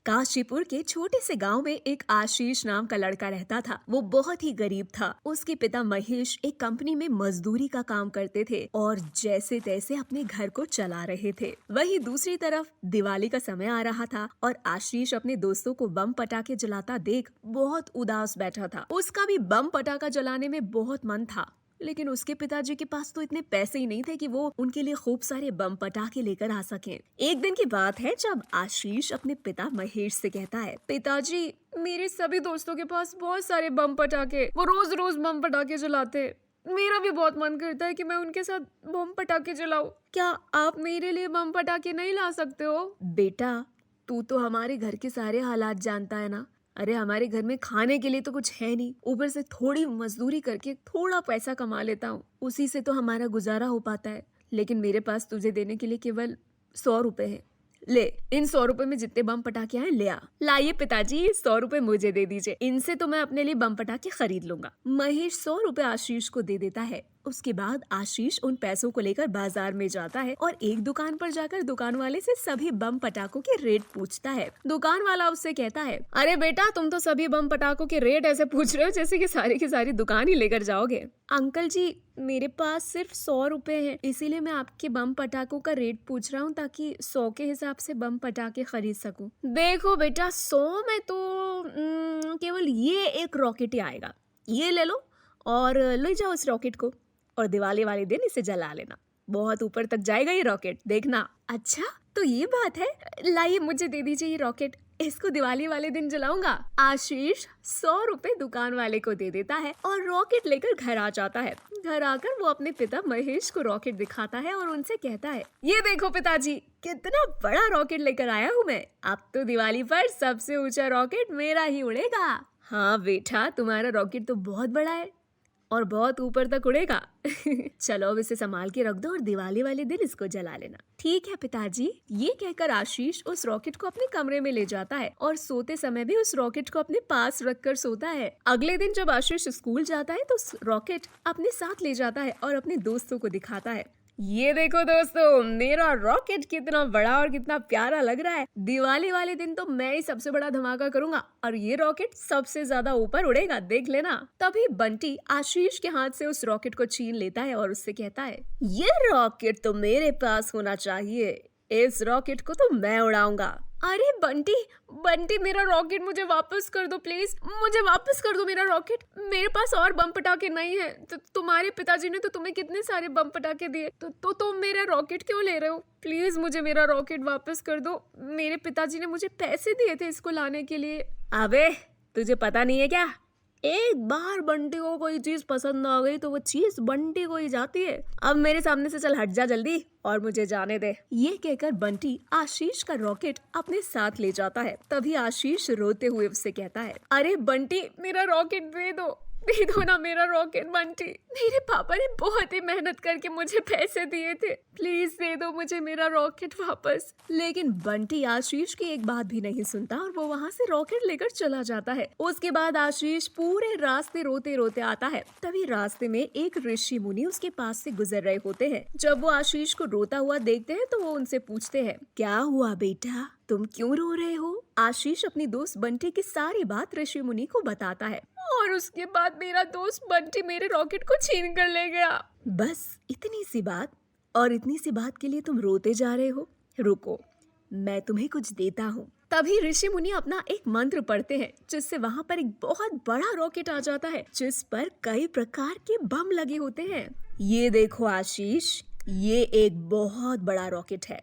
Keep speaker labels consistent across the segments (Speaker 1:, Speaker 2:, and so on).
Speaker 1: काशीपुर के छोटे से गांव में एक आशीष नाम का लड़का रहता था। वो बहुत ही गरीब था। उसके पिता महेश एक कंपनी में मजदूरी का काम करते थे और जैसे तैसे अपने घर को चला रहे थे। वहीं दूसरी तरफ दिवाली का समय आ रहा था और आशीष अपने दोस्तों को बम पटाखे जलाता देख बहुत उदास बैठा था। उसका भी बम पटाखा जलाने में बहुत मन था, लेकिन उसके पिताजी के पास तो इतने पैसे ही नहीं थे कि वो उनके लिए खूब सारे बम पटाखे लेकर आ सकें। एक दिन की बात है जब आशीष अपने पिता महेश से कहता है, पिताजी मेरे सभी दोस्तों के पास बहुत सारे बम पटाखे, वो रोज रोज बम पटाखे जलाते। मेरा भी बहुत मन करता है कि मैं उनके साथ बम पटाखे जलाऊं। क्या आप मेरे लिए बम पटाखे नहीं ला सकते हो? बेटा, तू तो हमारे घर के सारे हालात जानता है ना। अरे हमारे घर में खाने के लिए तो कुछ है नहीं, ऊपर से थोड़ी मजदूरी करके थोड़ा पैसा कमा लेता हूँ, उसी से तो हमारा गुजारा हो पाता है। लेकिन मेरे पास तुझे देने के लिए केवल 100 रुपए हैं। ले, इन 100 रुपए में जितने बम पटाखे हैं ले आ। लाइए पिताजी, 100 रुपए मुझे दे दीजिए, इनसे तो मैं अपने लिए बम पटाखे खरीद लूंगा। महेश 100 रुपए आशीष को दे देता है। उसके बाद आशीष उन पैसों को लेकर बाजार में जाता है और एक दुकान पर जाकर दुकान वाले से सभी बम पटाखों के रेट पूछता है। दुकान वाला उससे कहता है, अरे बेटा, तुम तो सभी बम पटाखों के रेट ऐसे पूछ रहे हो जैसे कि सारी की सारी दुकान ही लेकर जाओगे। अंकल जी, मेरे पास सिर्फ 100 रुपए हैं, इसीलिए मैं आपके बम पटाखों का रेट पूछ रहा हूँ ताकि 100 के हिसाब से बम पटाखे खरीद सकूं। देखो बेटा, 100 में तो केवल ये एक रॉकेट ही आएगा। ये ले लो और ले जाओ इस रॉकेट को और दिवाली वाले दिन इसे जला लेना। बहुत ऊपर तक जाएगा ये रॉकेट, देखना। अच्छा, तो ये बात है। लाइए, मुझे दे दीजिए ये रॉकेट, इसको दिवाली वाले दिन जलाऊंगा। आशीष 100 रुपए दुकान वाले को दे देता है और रॉकेट लेकर घर आ जाता है। घर आकर वो अपने पिता महेश को रॉकेट दिखाता है और उनसे कहता है, ये देखो पिताजी, कितना बड़ा रॉकेट लेकर आया हूँ मैं। अब तो दिवाली पर सबसे ऊंचा रॉकेट मेरा ही उड़ेगा। हाँ बेटा, तुम्हारा रॉकेट तो बहुत बड़ा है और बहुत ऊपर तक उड़ेगा। चलो अब इसे संभाल के रख दो और दिवाली वाले दिन इसको जला लेना। ठीक है पिताजी। ये कहकर आशीष उस रॉकेट को अपने कमरे में ले जाता है और सोते समय भी उस रॉकेट को अपने पास रखकर सोता है। अगले दिन जब आशीष स्कूल जाता है तो उस रॉकेट अपने साथ ले जाता है और अपने दोस्तों को दिखाता है। ये देखो दोस्तों, मेरा रॉकेट कितना बड़ा और कितना प्यारा लग रहा है। दिवाली वाले दिन तो मैं ही सबसे बड़ा धमाका करूंगा और ये रॉकेट सबसे ज्यादा ऊपर उड़ेगा, देख लेना। तभी बंटी आशीष के हाथ से उस रॉकेट को छीन लेता है और उससे कहता है, ये रॉकेट तो मेरे पास होना चाहिए, इस रॉकेट को तो मैं उड़ाऊंगा। अरे बंटी, बंटी, मेरा रॉकेट मुझे वापस कर दो प्लीज, मुझे वापस कर दो मेरा रॉकेट। मेरे पास और बम पटाखे नहीं है। तो तुम्हारे पिताजी ने तो तुम्हें कितने सारे बम पटाखे दिए, तो तुम मेरा रॉकेट क्यों ले रहे हो? प्लीज मुझे मेरा रॉकेट वापस कर दो। मेरे पिताजी ने मुझे पैसे दिए थे इसको लाने के लिए। अबे, तुझे पता नहीं है क्या? एक बार बंटी को कोई चीज पसंद आ गई तो वो चीज बंटी को ही जाती है। अब मेरे सामने से चल, हट जा जल्दी और मुझे जाने दे। ये कहकर बंटी आशीष का रॉकेट अपने साथ ले जाता है। तभी आशीष रोते हुए उससे कहता है, अरे बंटी, मेरा रॉकेट दे दो ना मेरा रॉकेट। बंटी, मेरे पापा ने बहुत ही मेहनत करके मुझे पैसे दिए थे, प्लीज दे दो मुझे मेरा रॉकेट वापस। लेकिन बंटी आशीष की एक बात भी नहीं सुनता और वो वहाँ से रॉकेट लेकर चला जाता है। उसके बाद आशीष पूरे रास्ते रोते रोते आता है। तभी रास्ते में एक ऋषि मुनि उसके पास से गुजर रहे होते हैं। जब वो आशीष को रोता हुआ देखते हैं तो वो उनसे पूछते हैं, क्या हुआ बेटा, तुम क्यों रो रहे हो? आशीष अपनी दोस्त बंटी की सारी बात ऋषि मुनि को बताता है और उसके बाद मेरा दोस्त बंटी मेरे रॉकेट को छीन कर ले गया। बस इतनी सी बात, और इतनी सी बात के लिए तुम रोते जा रहे हो? रुको, मैं तुम्हें कुछ देता हूँ। तभी ऋषि मुनि अपना एक मंत्र पढ़ते हैं जिससे वहाँ पर एक बहुत बड़ा रॉकेट आ जाता है जिस पर कई प्रकार के बम लगे होते हैं। ये देखो आशीष, ये एक बहुत बड़ा रॉकेट है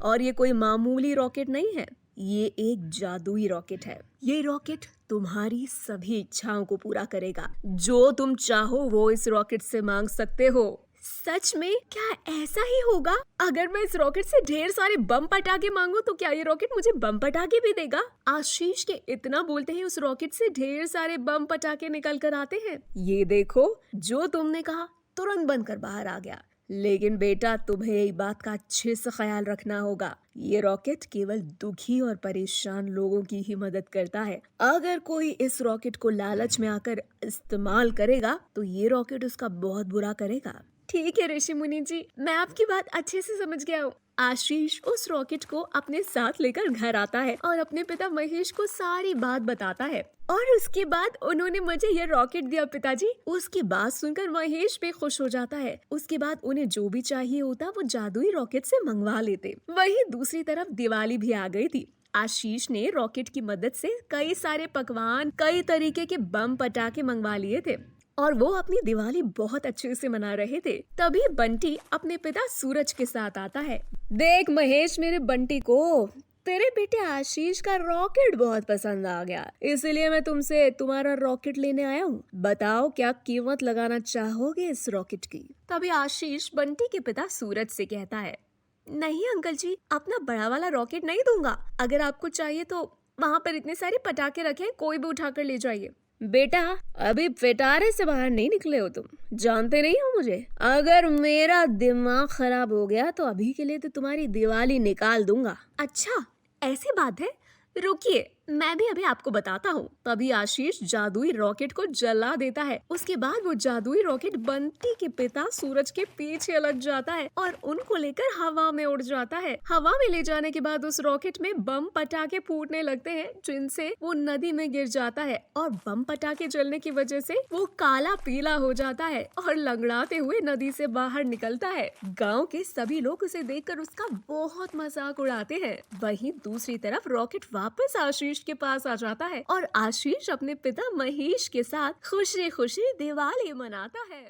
Speaker 1: और ये कोई मामूली रॉकेट नहीं है, ये एक जादुई रॉकेट है। ये रॉकेट तुम्हारी सभी इच्छाओं को पूरा करेगा। जो तुम चाहो वो इस रॉकेट से मांग सकते हो। सच में? क्या ऐसा ही होगा? अगर मैं इस रॉकेट से ढेर सारे बम पटाखे मांगू तो क्या ये रॉकेट मुझे बम पटाखे भी देगा? आशीष के इतना बोलते ही उस रॉकेट से ढेर सारे बम पटाखे निकल कर आते हैं। ये देखो, जो तुमने कहा तुरंत बनकर बाहर आ गया। लेकिन बेटा, तुम्हें एक बात का अच्छे से ख्याल रखना होगा। ये रॉकेट केवल दुखी और परेशान लोगों की ही मदद करता है। अगर कोई इस रॉकेट को लालच में आकर इस्तेमाल करेगा तो ये रॉकेट उसका बहुत बुरा करेगा। ठीक है ऋषि मुनि जी, मैं आपकी बात अच्छे से समझ गया हूँ। आशीष उस रॉकेट को अपने साथ लेकर घर आता है और अपने पिता महेश को सारी बात बताता है। और उसके बाद उन्होंने मुझे यह रॉकेट दिया पिताजी। उसकी बात सुनकर महेश भी खुश हो जाता है। उसके बाद उन्हें जो भी चाहिए होता वो जादुई रॉकेट से मंगवा लेते। वहीं दूसरी तरफ दिवाली भी आ गई थी। आशीष ने रॉकेट की मदद से कई सारे पकवान, कई तरीके के बम पटाखे मंगवा लिए थे और वो अपनी दिवाली बहुत अच्छे से मना रहे थे। तभी बंटी अपने पिता सूरज के साथ आता है। देख महेश, मेरे बंटी को तेरे बेटे आशीष का रॉकेट बहुत पसंद आ गया, इसलिए मैं तुमसे तुम्हारा रॉकेट लेने आया हूँ। बताओ क्या कीमत लगाना चाहोगे इस रॉकेट की? तभी आशीष बंटी के पिता सूरज से कहता है, नहीं अंकल जी, अपना बड़ा वाला रॉकेट नहीं दूंगा। अगर आपको चाहिए तो वहाँ पर इतने सारे पटाखे रखे, कोई भी उठाकर ले जाइए। बेटा, अभी पिटारे से बाहर नहीं निकले हो तुम, जानते नहीं हो मुझे। अगर मेरा दिमाग खराब हो गया तो अभी के लिए तो तुम्हारी दिवाली निकाल दूंगा। अच्छा, ऐसी बात है, रुकिए मैं भी अभी आपको बताता हूँ। तभी आशीष जादुई रॉकेट को जला देता है। उसके बाद वो जादुई रॉकेट बंटी के पिता सूरज के पीछे लग जाता है और उनको लेकर हवा में उड़ जाता है। हवा में ले जाने के बाद उस रॉकेट में बम पटाखे फूटने लगते हैं, जिनसे वो नदी में गिर जाता है और बम पटाखे जलने की वजह से वो काला पीला हो जाता है और लंगड़ाते हुए नदी से बाहर निकलता है। गाँव के सभी लोग उसे देखकर उसका बहुत मजाक उड़ाते हैं। वहीं दूसरी तरफ रॉकेट वापस आशीष के पास आ जाता है और आशीष अपने पिता महेश के साथ खुशी खुशी दिवाली मनाता है।